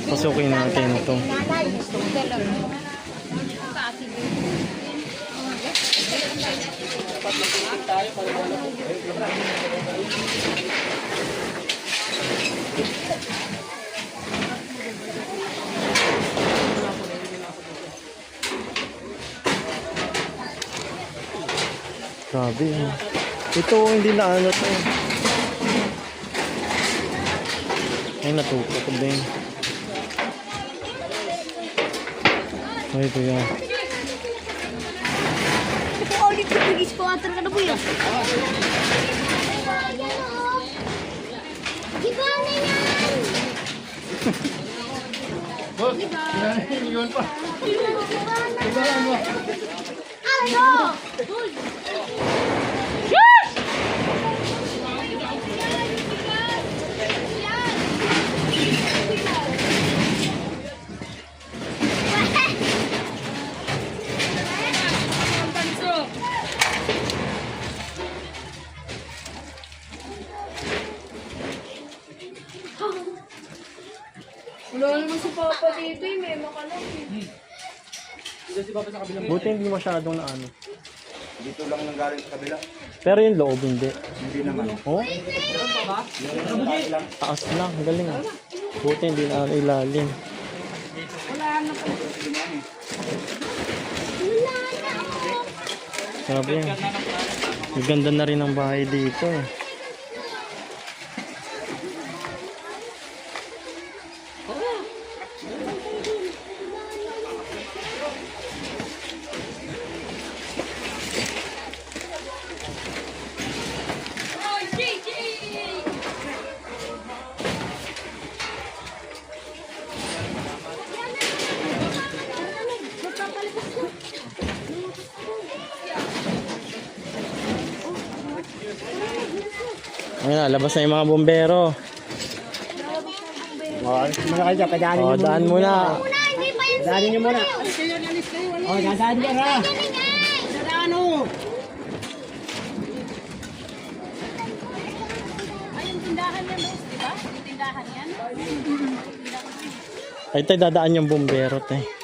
Pasukin natin ito. Grabe. Ito hindi na ano to. Ay natutok din. Ay ito yan. Ito ko ulit pagigis ko atar ka na po yan. Iba na yan! Boss, yun pa. Ano? Wala naman si Papa dito eh, memo ka lang eh. Buti hindi masyadong na ano. Dito lang nang galing sa kabila. Pero yung loob hindi. Hindi naman. Oh? Taas lang, galing ah. Buti hindi na ano ilalim. Sabi yan. Ang ganda na rin ang bahay dito eh. Ayun na, labas na yung mga bombero. Muna kayo dyan, kadaanin O, daan muna. Dadaanin nyo muna. O, dadaan nyo ha. Dadaan o. Ay, yung tindahan yan, boss, di ba? Yung tindahan yan. Ay, tayo dadaan yung bombero, tayo.